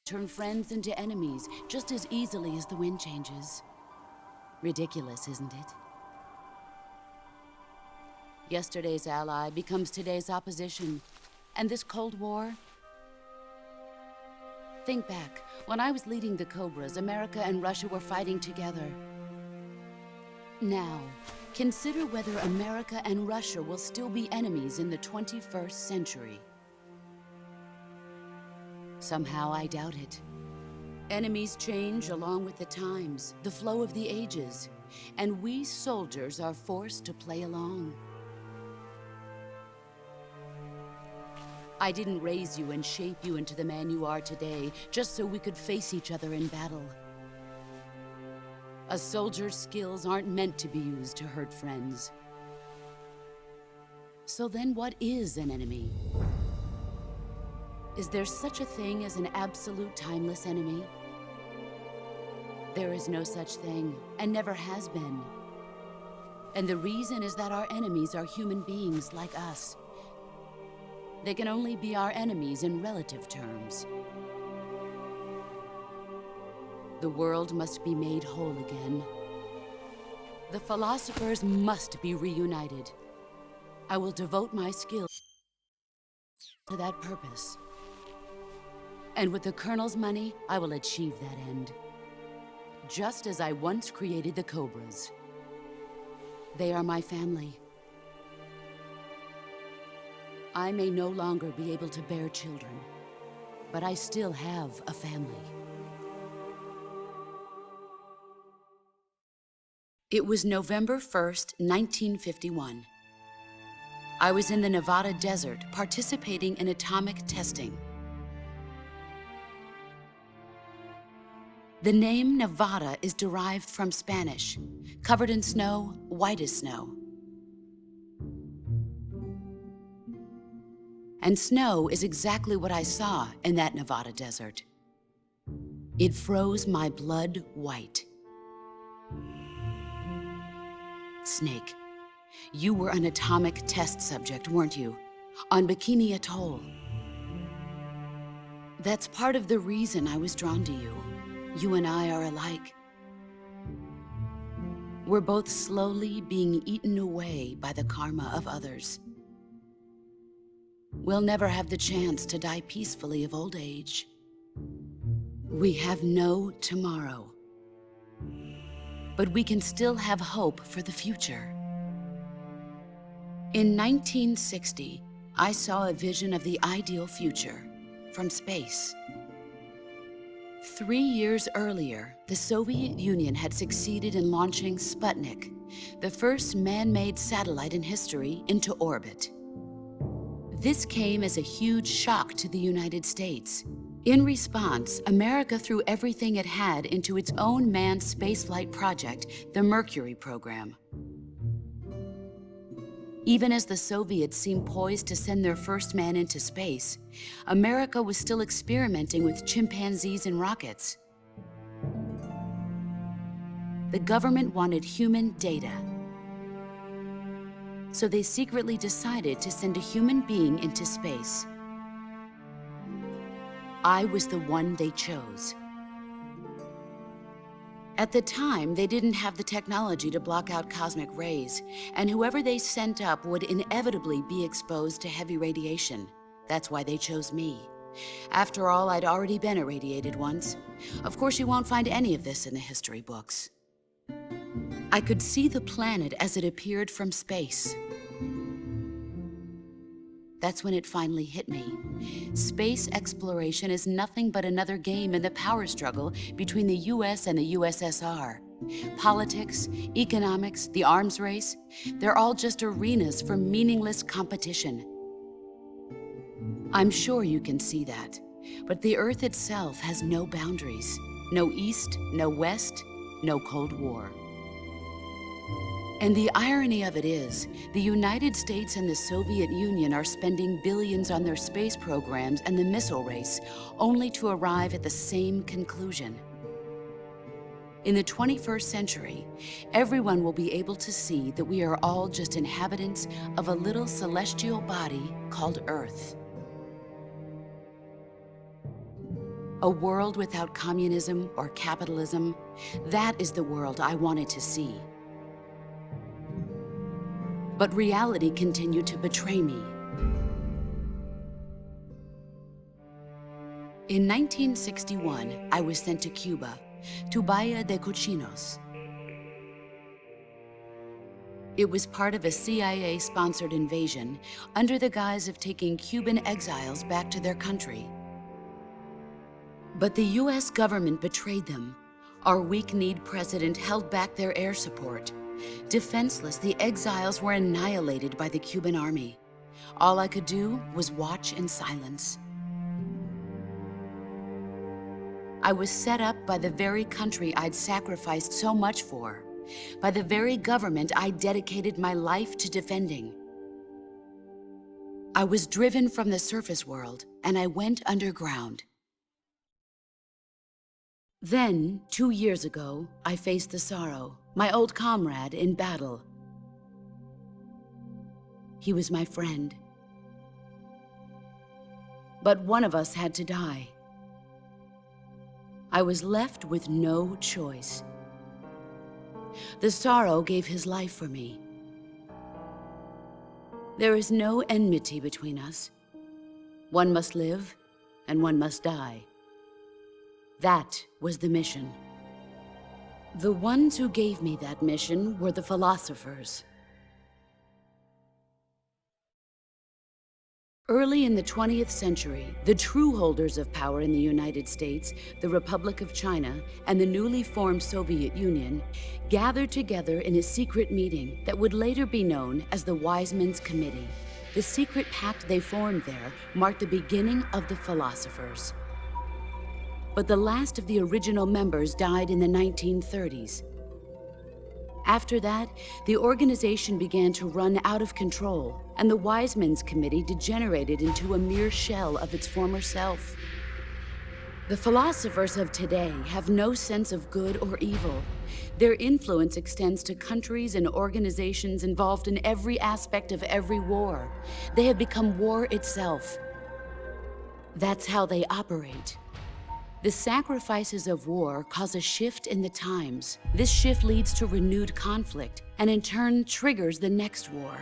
turn friends into enemies just as easily as the wind changes. Ridiculous, isn't it? Yesterday's ally becomes today's opposition. And this Cold War? Think back. When I was leading the Cobras, America and Russia were fighting together. Now, consider whether America and Russia will still be enemies in the 21st century. Somehow I doubt it. Enemies change along with the times, the flow of the ages, and we soldiers are forced to play along. I didn't raise you and shape you into the man you are today just so we could face each other in battle. A soldier's skills aren't meant to be used to hurt friends. So then what is an enemy? Is there such a thing as an absolute timeless enemy? There is no such thing, and never has been. And the reason is that our enemies are human beings like us. They can only be our enemies in relative terms. The world must be made whole again. The philosophers must be reunited. I will devote my skills to that purpose. And with the Colonel's money, I will achieve that end. Just as I once created the Cobras. They are my family. I may no longer be able to bear children, but I still have a family. It was November 1st, 1951. I was in the Nevada desert participating in atomic testing. The name Nevada is derived from Spanish, covered in snow, white as snow. And snow is exactly what I saw in that Nevada desert. It froze my blood white. Snake, you were an atomic test subject, weren't you? On Bikini Atoll. That's part of the reason I was drawn to you. You and I are alike. We're both slowly being eaten away by the karma of others. We'll never have the chance to die peacefully of old age. We have no tomorrow. But we can still have hope for the future. In 1960, I saw a vision of the ideal future from space. 3 years earlier, the Soviet Union had succeeded in launching Sputnik, the first man-made satellite in history, into orbit. This came as a huge shock to the United States. In response, America threw everything it had into its own manned spaceflight project, the Mercury program. Even as the Soviets seemed poised to send their first man into space, America was still experimenting with chimpanzees and rockets. The government wanted human data. So they secretly decided to send a human being into space. I was the one they chose. At the time, they didn't have the technology to block out cosmic rays, and whoever they sent up would inevitably be exposed to heavy radiation. That's why they chose me. After all, I'd already been irradiated once. Of course, you won't find any of this in the history books. I could see the planet as it appeared from space. That's when it finally hit me. Space exploration is nothing but another game in the power struggle between the US and the USSR. Politics, economics, the arms race, they're all just arenas for meaningless competition. I'm sure you can see that, but the Earth itself has no boundaries. No East, no West, no Cold War. And the irony of it is, the United States and the Soviet Union are spending billions on their space programs and the missile race, only to arrive at the same conclusion. In the 21st century, everyone will be able to see that we are all just inhabitants of a little celestial body called Earth. A world without communism or capitalism, that is the world I wanted to see. But reality continued to betray me. In 1961, I was sent to Cuba, to Bahia de Cochinos. It was part of a CIA-sponsored invasion under the guise of taking Cuban exiles back to their country. But the US government betrayed them. Our weak-kneed president held back their air support. Defenseless, the exiles were annihilated by the Cuban army. All I could do was watch in silence. I was set up by the very country I'd sacrificed so much for, by the very government I dedicated my life to defending. I was driven from the surface world, and I went underground. Then, 2 years ago, I faced the Sorrow, my old comrade in battle. He was my friend. But one of us had to die. I was left with no choice. The Sorrow gave his life for me. There is no enmity between us. One must live, and one must die. That was the mission. The ones who gave me that mission were the philosophers. Early in the 20th century, the true holders of power in the United States, the Republic of China, and the newly formed Soviet Union gathered together in a secret meeting that would later be known as the Wiseman's Committee. The secret pact they formed there marked the beginning of the philosophers. But the last of the original members died in the 1930s. After that, the organization began to run out of control, and the Wiseman's Committee degenerated into a mere shell of its former self. The philosophers of today have no sense of good or evil. Their influence extends to countries and organizations involved in every aspect of every war. They have become war itself. That's how they operate. The sacrifices of war cause a shift in the times. This shift leads to renewed conflict, and in turn triggers the next war.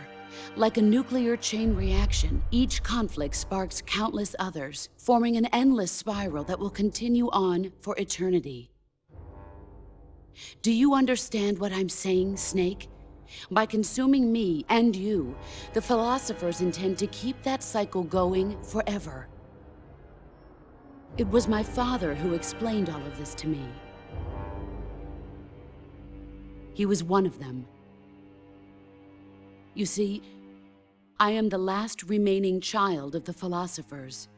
Like a nuclear chain reaction, each conflict sparks countless others, forming an endless spiral that will continue on for eternity. Do you understand what I'm saying, Snake? By consuming me and you, the philosophers intend to keep that cycle going forever. It was my father who explained all of this to me. He was one of them. You see, I am the last remaining child of the philosophers.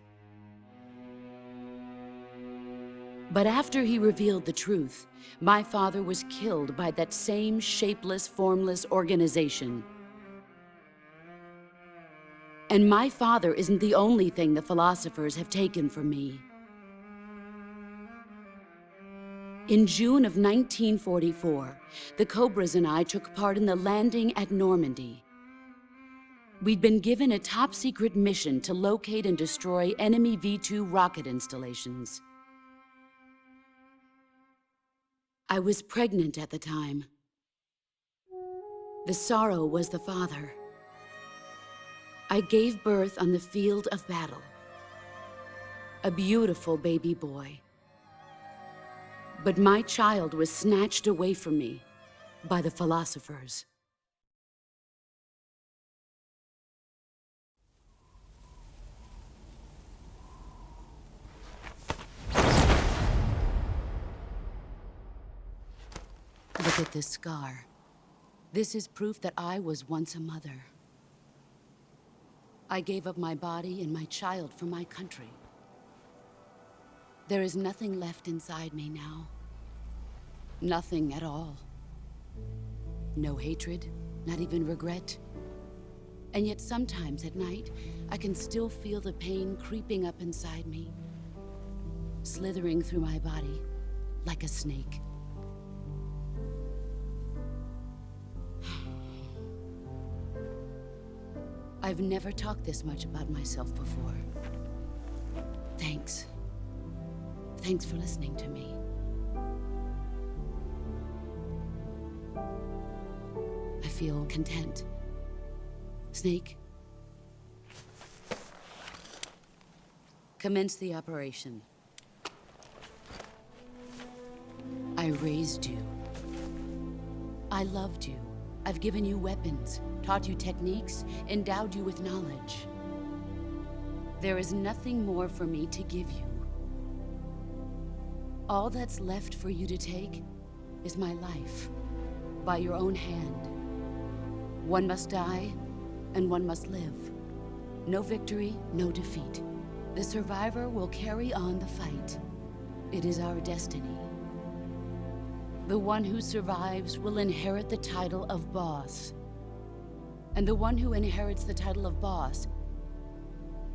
But after he revealed the truth, my father was killed by that same shapeless, formless organization. And my father isn't the only thing the philosophers have taken from me. In June of 1944, the Cobras and I took part in the landing at Normandy. We'd been given a top-secret mission to locate and destroy enemy V-2 rocket installations. I was pregnant at the time. The Sorrow was the father. I gave birth on the field of battle. A beautiful baby boy. But my child was snatched away from me by the philosophers. Look at this scar. This is proof that I was once a mother. I gave up my body and my child for my country. There is nothing left inside me now. Nothing at all. No hatred, not even regret. And yet sometimes at night, I can still feel the pain creeping up inside me, slithering through my body like a snake. I've never talked this much about myself before. Thanks. Thanks for listening to me. I feel content. Snake, commence the operation. I raised you. I loved you. I've given you weapons, taught you techniques, endowed you with knowledge. There is nothing more for me to give you. All that's left for you to take is my life, by your own hand. One must die, and one must live. No victory, no defeat. The survivor will carry on the fight. It is our destiny. The one who survives will inherit the title of boss. And the one who inherits the title of boss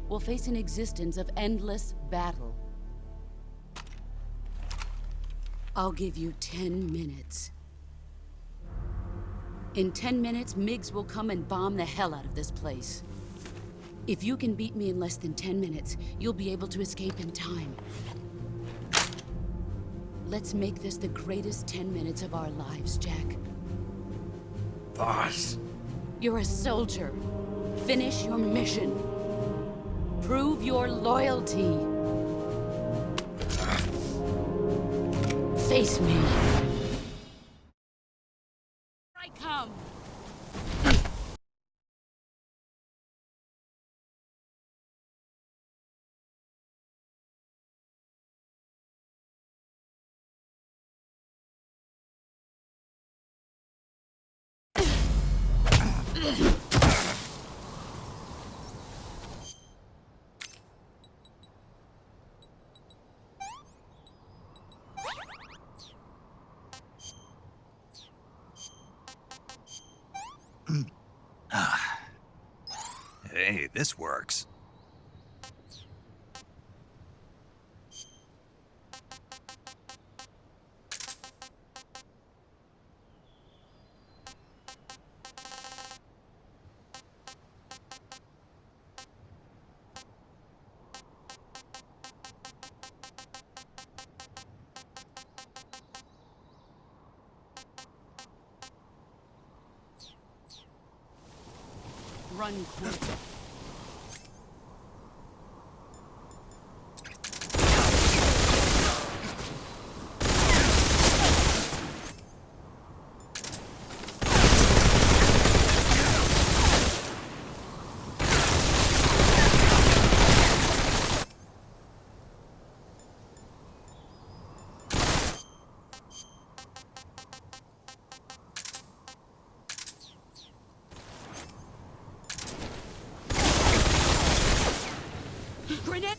will face an existence of endless battle. I'll give you 10 minutes. In 10 minutes, Miggs will come and bomb the hell out of this place. If you can beat me in less than 10 minutes, you'll be able to escape in time. Let's make this the greatest 10 minutes of our lives, Jack. Boss. You're a soldier. Finish your mission. Prove your loyalty. Face me. I come. Hey, this works. Run quick. Grenade!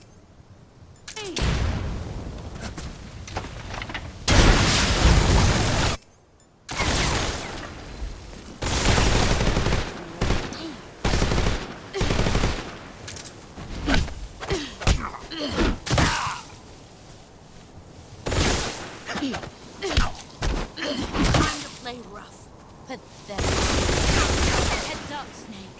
Time to play rough. Pathetic. Heads up, Snake.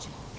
magic.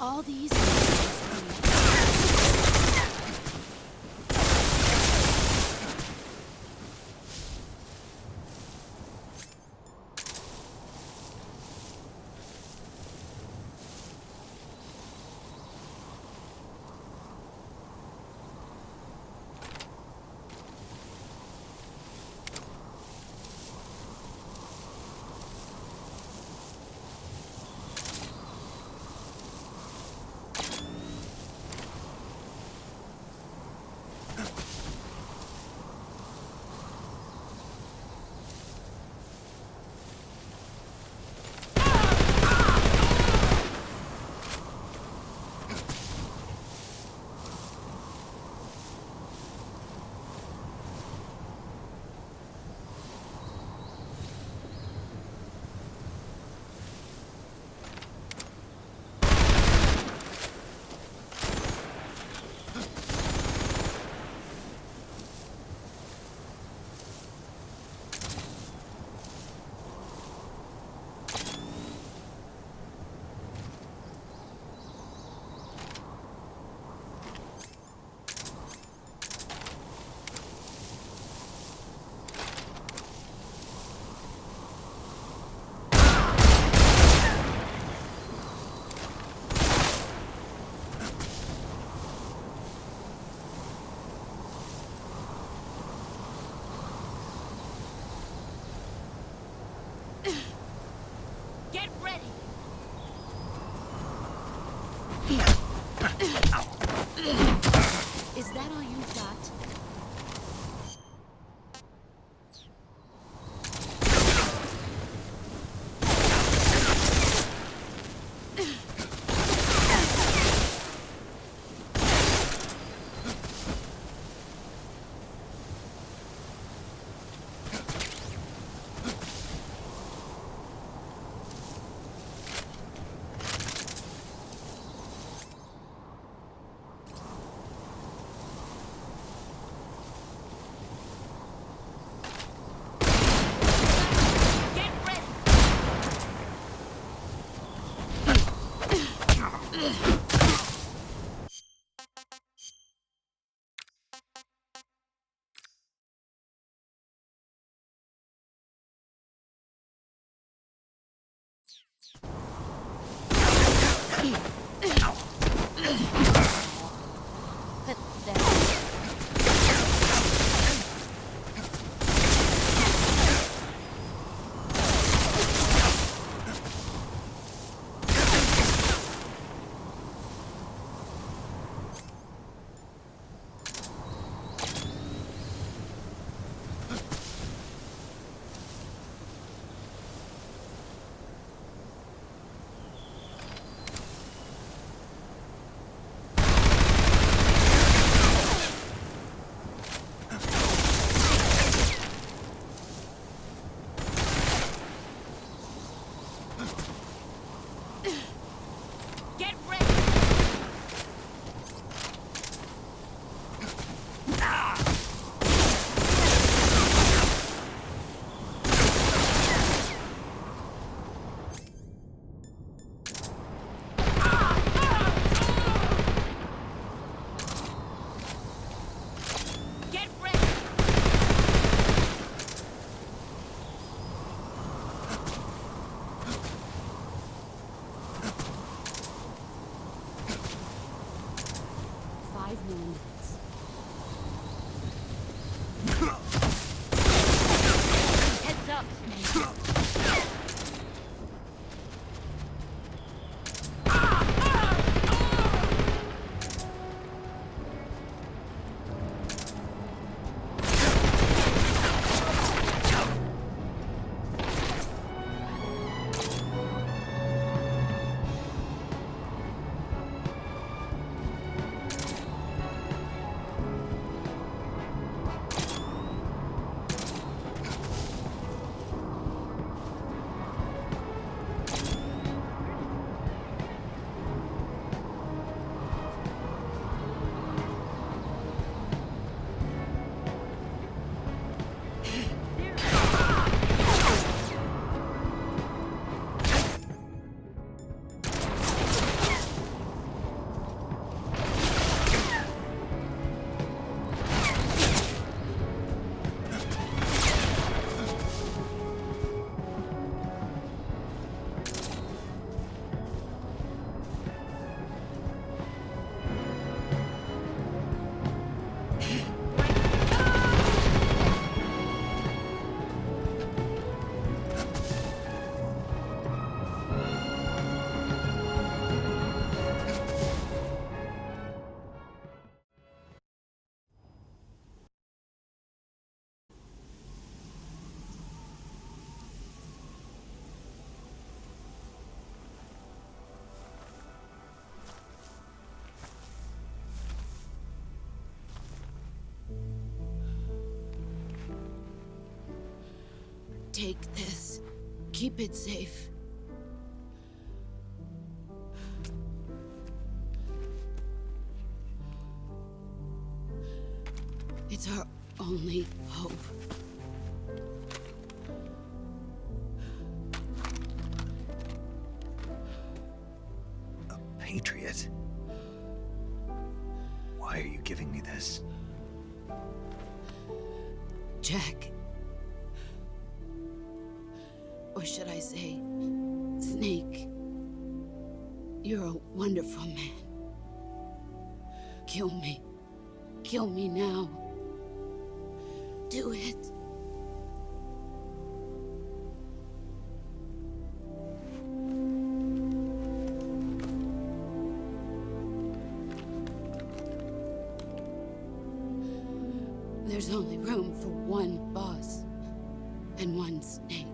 All these get ready. Is that all you've got? Take this. Keep it safe. It's our only hope. A patriot? Why are you giving me this? Jack. Or should I say, Snake. You're a wonderful man. Kill me. Kill me now. Do it. There's only room for one boss and one snake.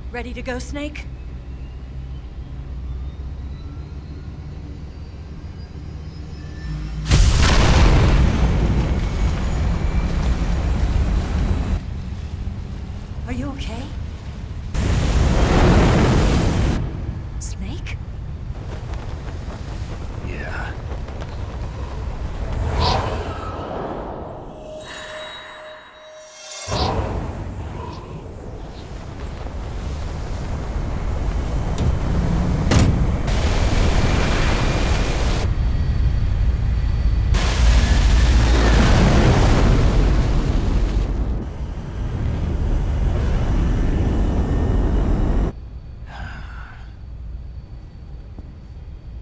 Ready to go, Snake? Are you okay? Snake? Yeah.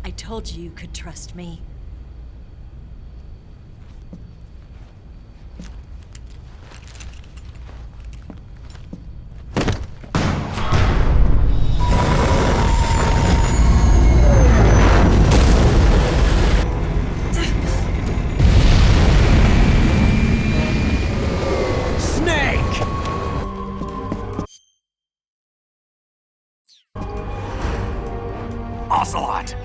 I told you you could trust me. Ocelot!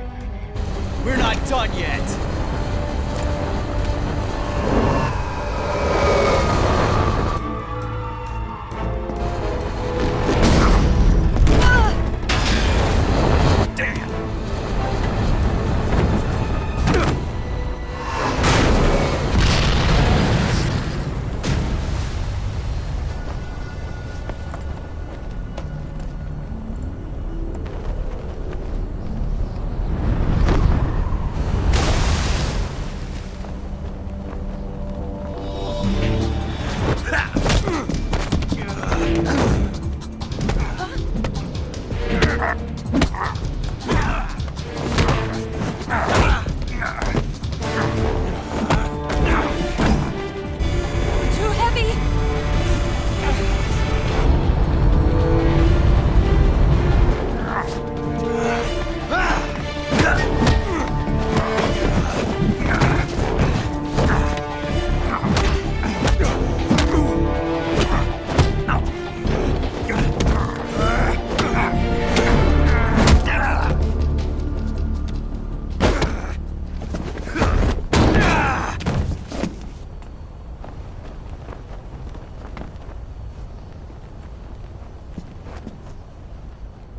We're not done yet! Damn! Too heavy!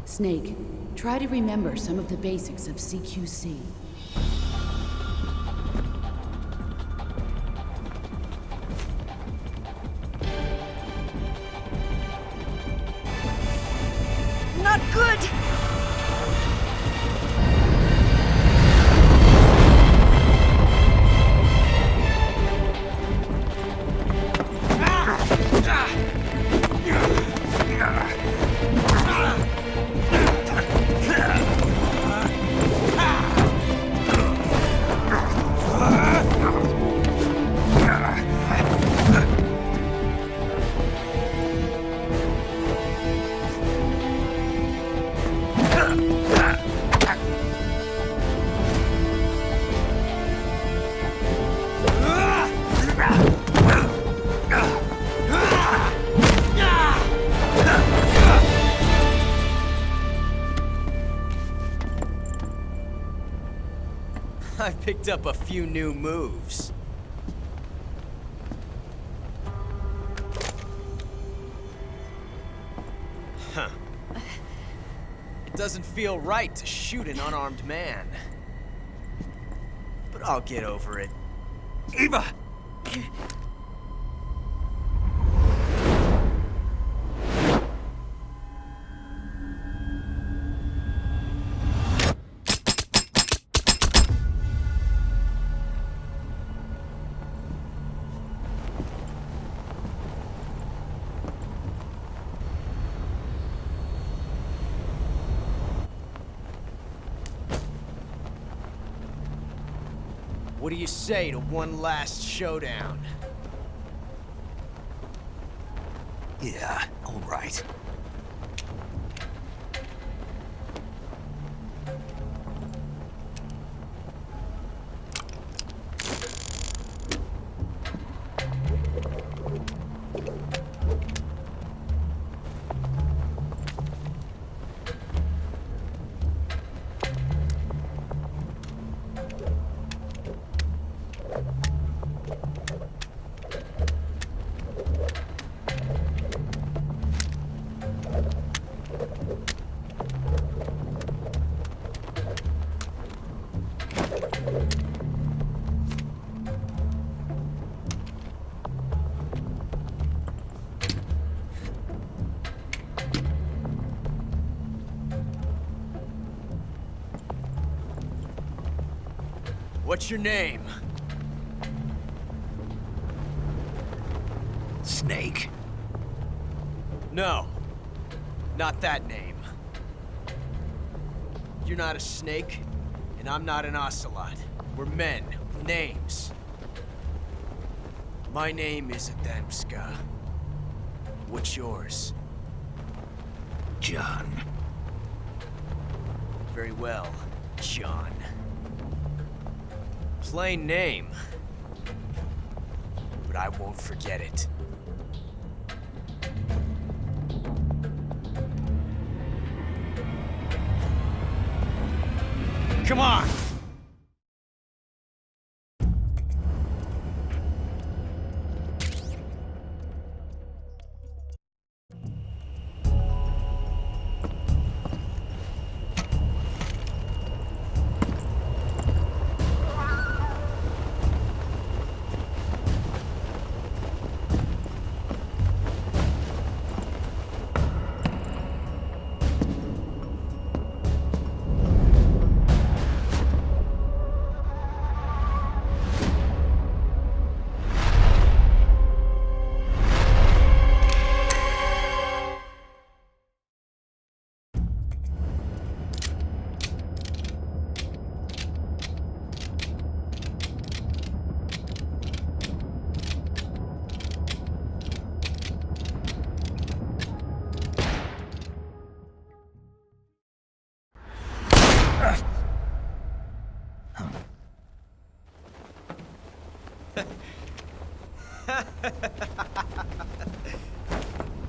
Snake, try to remember some of the basics of CQC. Not good! I've picked up a few new moves. Huh. It doesn't feel right to shoot an unarmed man. But I'll get over it. Eva! What do you say to one last showdown? Yeah, all right. What's your name? Snake. No. Not that name. You're not a snake, and I'm not an ocelot. We're men with names. My name is Adamska. What's yours? John. Very well, John. Plain name. But I won't forget it. Come on!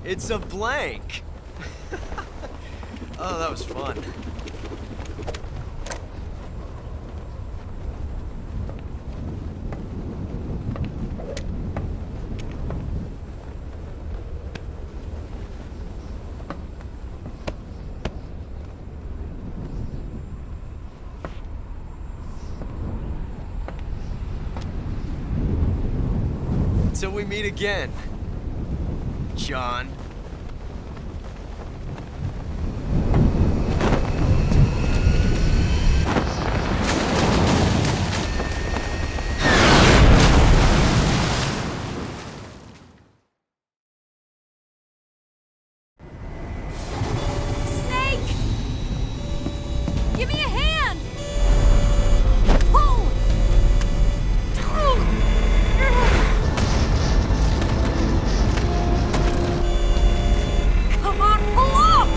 It's a blank! Oh, that was fun. Till we meet again, John. Snake! Give me a hand! Pull! Come on, pull up!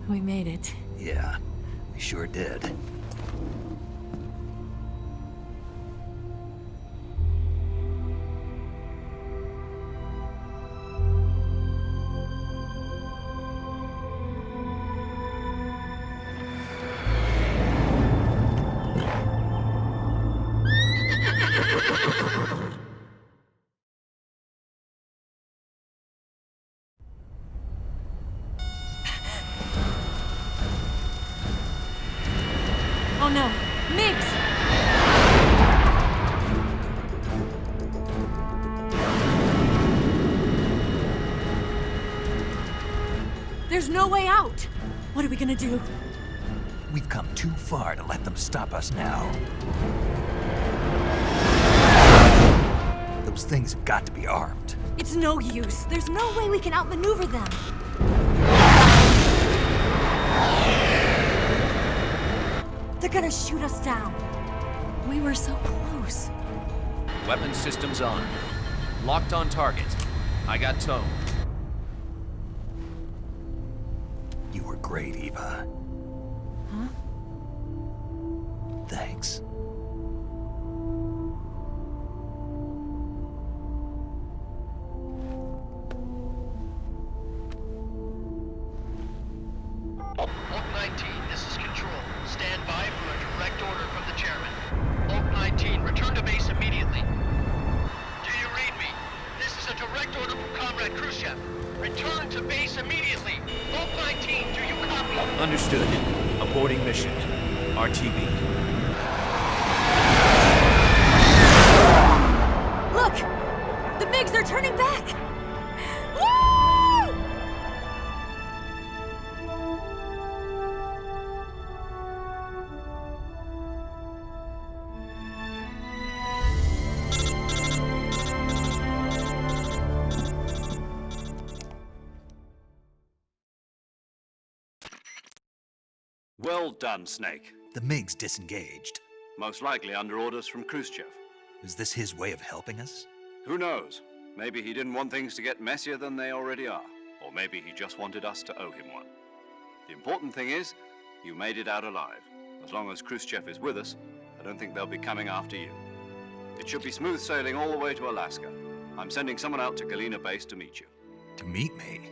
We made it. Yeah, we sure did. Oh no, Miggs! There's no way out! What are we gonna do? We've come too far to let them stop us now. Those things have got to be armed. It's no use. There's no way we can outmaneuver them. They're gonna shoot us down. We were so close. Weapon systems on. Locked on target. I got tow. You were great, Eva. Huh? Thanks. Oak 19, this is Control. Stand by for a direct order from the chairman. Oak 19, return to base immediately. Do you read me? This is a direct order from Comrade Khrushchev. Return to base immediately. Oak 19, do you copy? Understood. Aborting mission. RTB. Look! The MiGs are turning back! Well done, Snake. The MiG's disengaged. Most likely under orders from Khrushchev. Is this his way of helping us? Who knows? Maybe he didn't want things to get messier than they already are. Or maybe he just wanted us to owe him one. The important thing is, you made it out alive. As long as Khrushchev is with us, I don't think they'll be coming after you. It should be smooth sailing all the way to Alaska. I'm sending someone out to Galena Base to meet you. To meet me?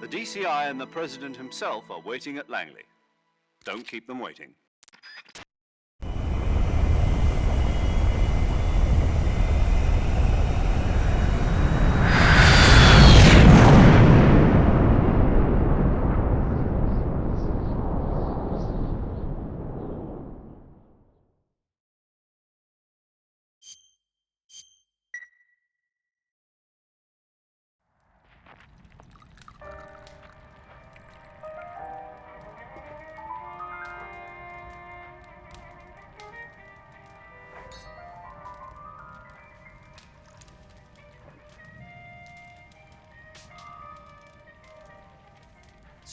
The DCI and the President himself are waiting at Langley. Don't keep them waiting.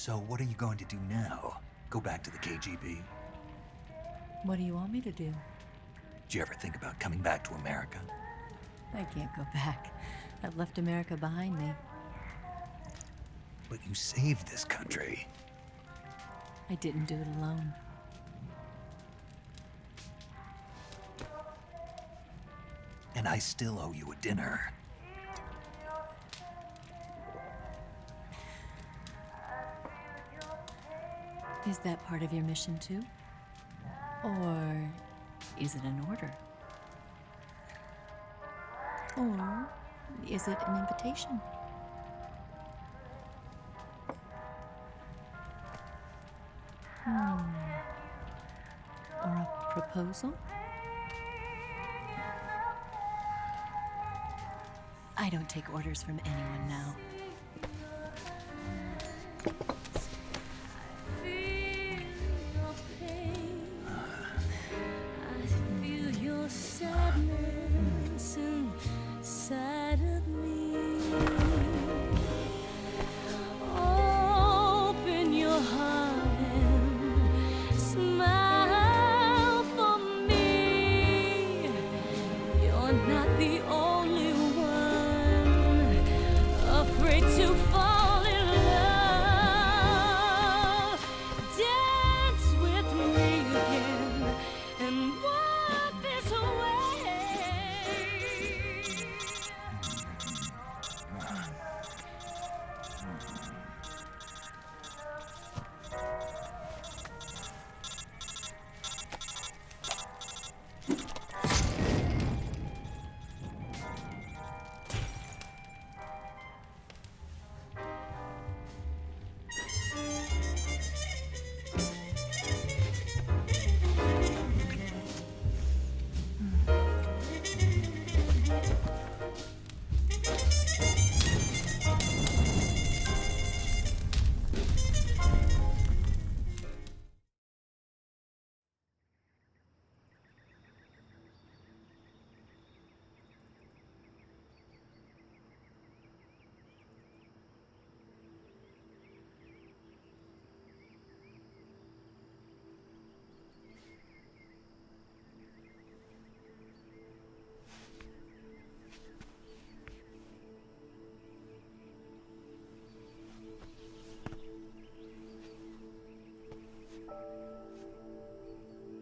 So what are you going to do now? Go back to the KGB? What do you want me to do? Did you ever think about coming back to America? I can't go back. I've left America behind me. But you saved this country. I didn't do it alone. And I still owe you a dinner. Is that part of your mission too? Or is it an order? Or is it an invitation? Or a proposal? I don't take orders from anyone now.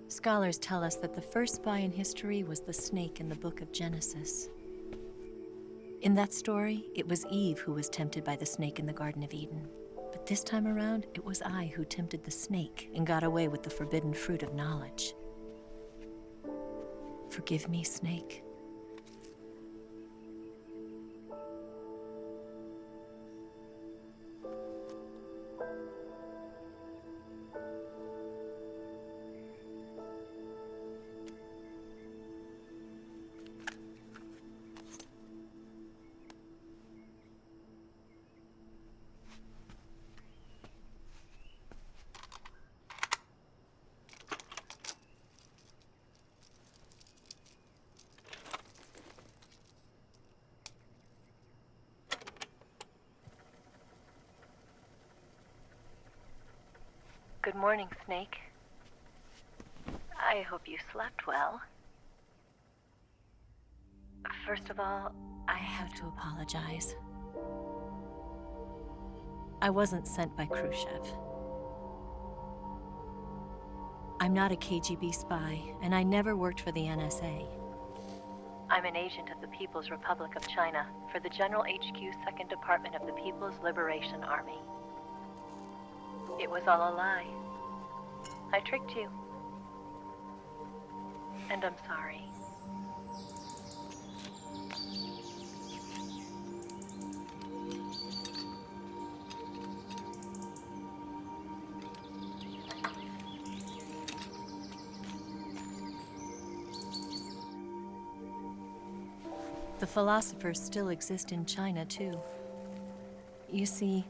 Scholars tell us that the first spy in history was the snake in the book of Genesis. In that story, it was Eve who was tempted by the snake in the Garden of Eden. But this time around, it was I who tempted the snake and got away with the forbidden fruit of knowledge. Forgive me, snake. Good morning, Snake. I hope you slept well. First of all, I have to apologize. I wasn't sent by Khrushchev. I'm not a KGB spy, and I never worked for the NSA. I'm an agent of the People's Republic of China for the General HQ 2nd Department of the People's Liberation Army. It was all a lie. I tricked you. And I'm sorry. The philosophers still exist in China, too. You see,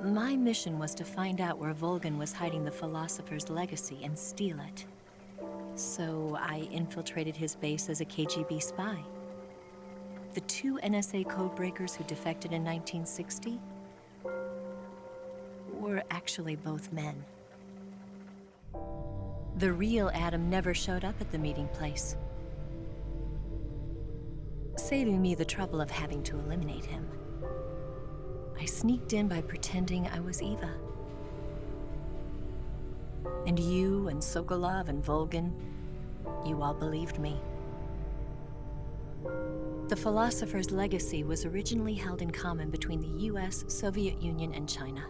my mission was to find out where Volgin was hiding the philosopher's legacy and steal it. So I infiltrated his base as a KGB spy. The 2 NSA codebreakers who defected in 1960 were actually both men. The real Adam never showed up at the meeting place, saving me the trouble of having to eliminate him. I sneaked in by pretending I was Eva. And you and Sokolov and Volgin, you all believed me. The philosopher's legacy was originally held in common between the US, Soviet Union, and China.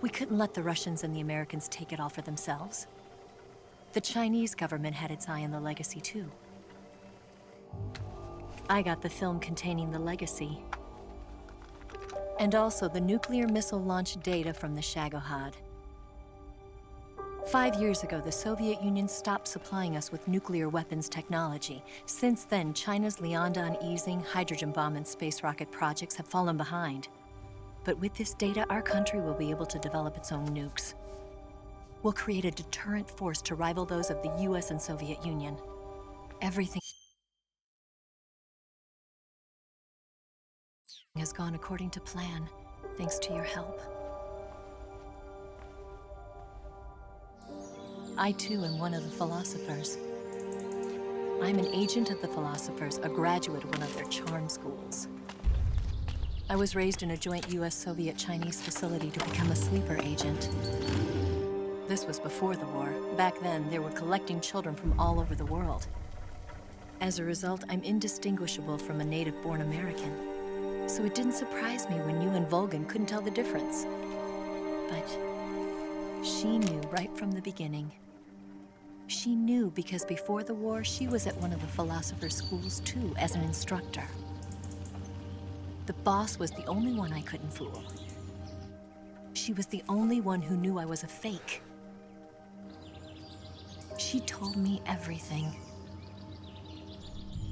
We couldn't let the Russians and the Americans take it all for themselves. The Chinese government had its eye on the legacy, too. I got the film containing the legacy, and also the nuclear missile launch data from the Shagohod. 5 years ago, the Soviet Union stopped supplying us with nuclear weapons technology. Since then, China's Liaodong easing, hydrogen bomb, and space rocket projects have fallen behind. But with this data, our country will be able to develop its own nukes. We'll create a deterrent force to rival those of the US and Soviet Union. Everything has gone according to plan, thanks to your help. I too am one of the philosophers. I'm an agent of the philosophers, a graduate of one of their charm schools. I was raised in a joint US-Soviet-Chinese facility to become a sleeper agent. This was before the war. Back then, they were collecting children from all over the world. As a result, I'm indistinguishable from a native-born American. So it didn't surprise me when you and Volgin couldn't tell the difference. But she knew right from the beginning. She knew because before the war, she was at one of the philosopher's schools too, as an instructor. The boss was the only one I couldn't fool. She was the only one who knew I was a fake. She told me everything.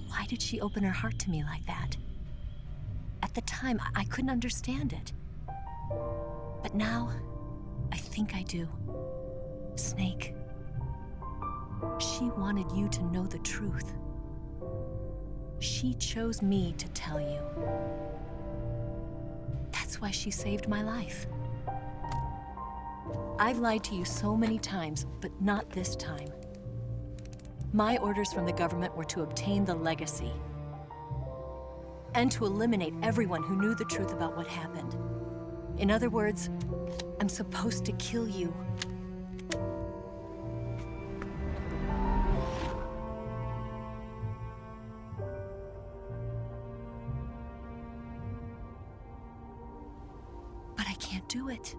Why did she open her heart to me like that? At the time, I couldn't understand it. But now, I think I do. Snake. She wanted you to know the truth. She chose me to tell you. That's why she saved my life. I've lied to you so many times, but not this time. My orders from the government were to obtain the legacy and to eliminate everyone who knew the truth about what happened. In other words, I'm supposed to kill you. But I can't do it.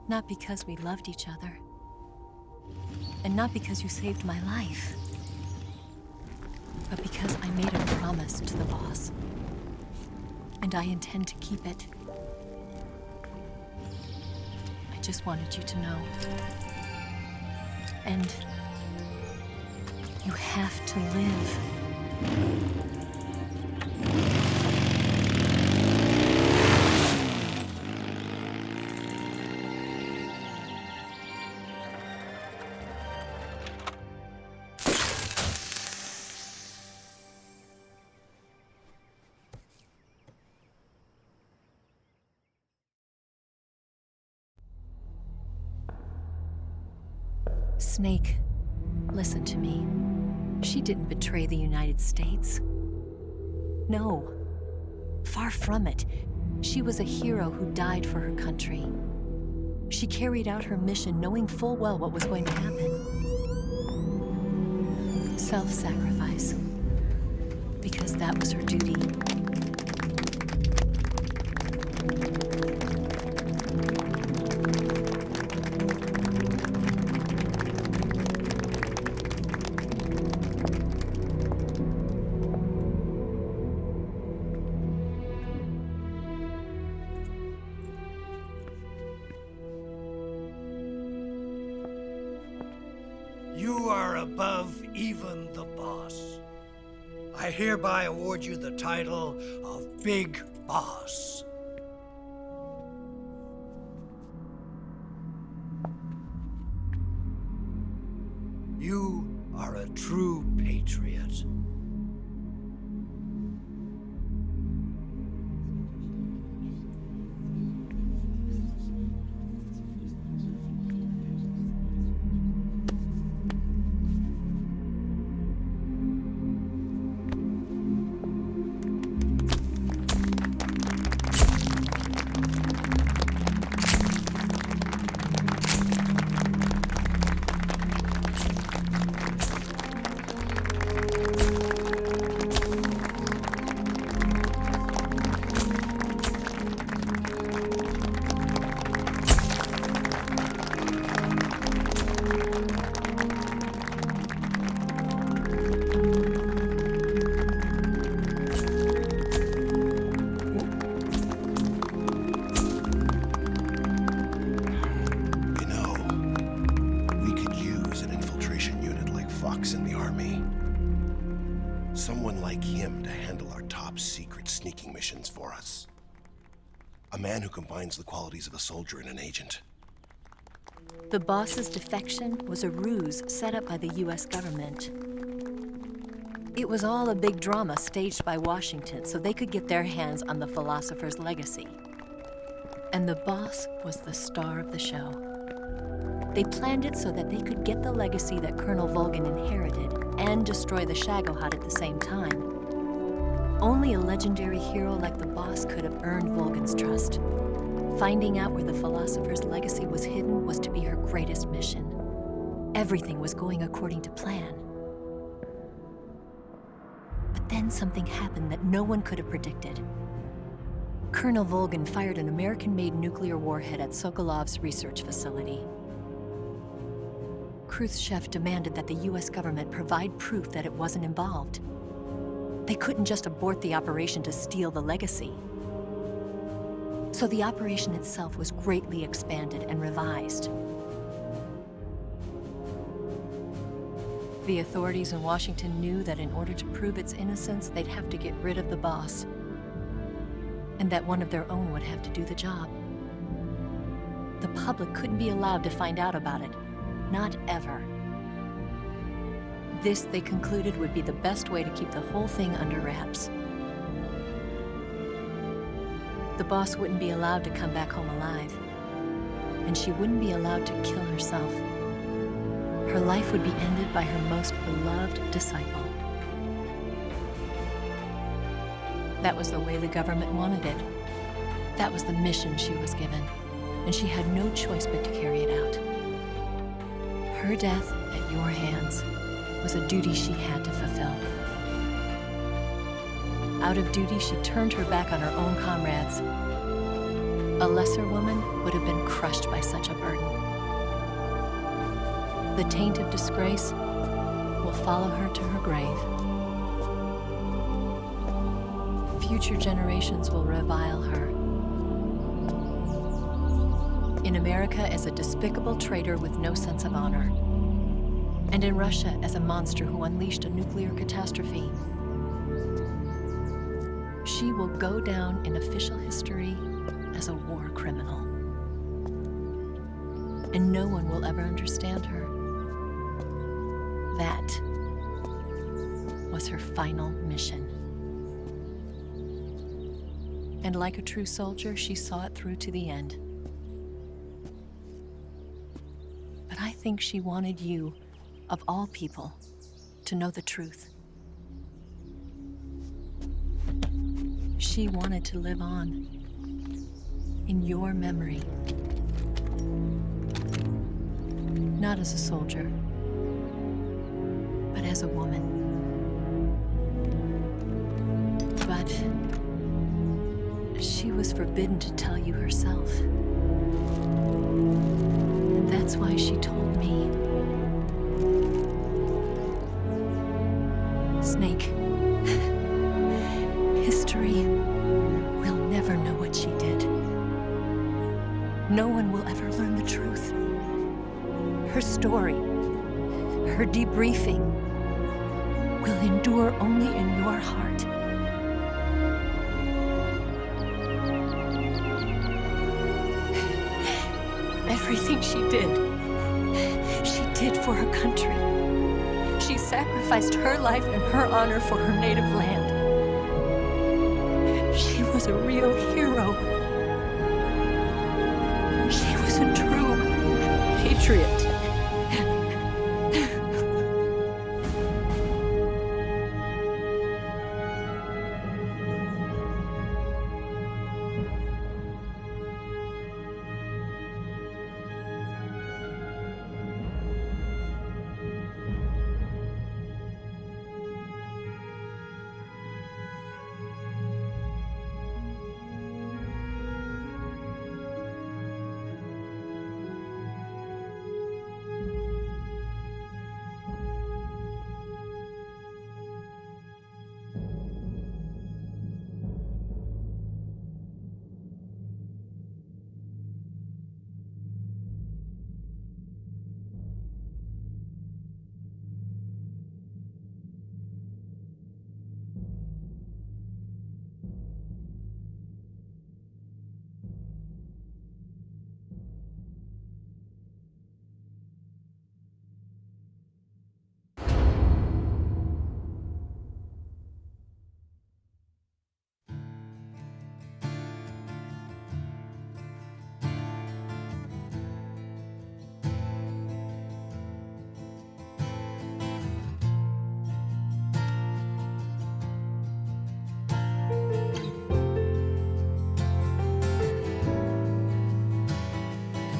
Not because we loved each other. And not because you saved my life. But because I made a promise to the boss. And I intend to keep it. I just wanted you to know. And you have to live. Snake, listen to me. She didn't betray the United States. No. Far from it. She was a hero who died for her country. She carried out her mission knowing full well what was going to happen. Self-sacrifice. Because that was her duty. You are above even the boss. I hereby award you the title of Big Boss. You are a true patriot. Someone like him to handle our top secret sneaking missions for us. A man who combines the qualities of a soldier and an agent. The boss's defection was a ruse set up by the US government. It was all a big drama staged by Washington so they could get their hands on the philosopher's legacy. And the boss was the star of the show. They planned it so that they could get the legacy that Colonel Volgin inherited and destroy the Shagohod at the same time. Only a legendary hero like the boss could have earned Volgin's trust. Finding out where the philosopher's legacy was hidden was to be her greatest mission. Everything was going according to plan. But then something happened that no one could have predicted. Colonel Volgin fired an American-made nuclear warhead at Sokolov's research facility. Khrushchev demanded that the US government provide proof that it wasn't involved. They couldn't just abort the operation to steal the legacy. So the operation itself was greatly expanded and revised. The authorities in Washington knew that in order to prove its innocence, they'd have to get rid of the boss, and that one of their own would have to do the job. The public couldn't be allowed to find out about it. Not ever. This, they concluded, would be the best way to keep the whole thing under wraps. The boss wouldn't be allowed to come back home alive, and she wouldn't be allowed to kill herself. Her life would be ended by her most beloved disciple. That was the way the government wanted it. That was the mission she was given, and she had no choice but to carry it out. Her death at your hands was a duty she had to fulfill. Out of duty, she turned her back on her own comrades. A lesser woman would have been crushed by such a burden. The taint of disgrace will follow her to her grave. Future generations will revile her. In America as a despicable traitor with no sense of honor. And in Russia as a monster who unleashed a nuclear catastrophe. She will go down in official history as a war criminal. And no one will ever understand her. That was her final mission. And like a true soldier, she saw it through to the end. But I think she wanted you, of all people, to know the truth. She wanted to live on, in your memory. Not as a soldier, but as a woman. But she was forbidden to tell you herself. And that's why she told me. Snake, history will never know what she did. No one will ever learn the truth. Her story, her debriefing, will endure only in your heart. Everything she did for her country. She sacrificed her life and her honor for her native land. She was a real hero. She was a true patriot.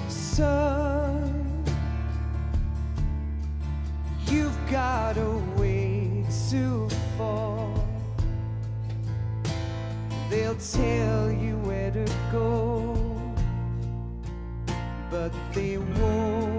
Son, you've got a way to fall. They'll tell you where to go, but they won't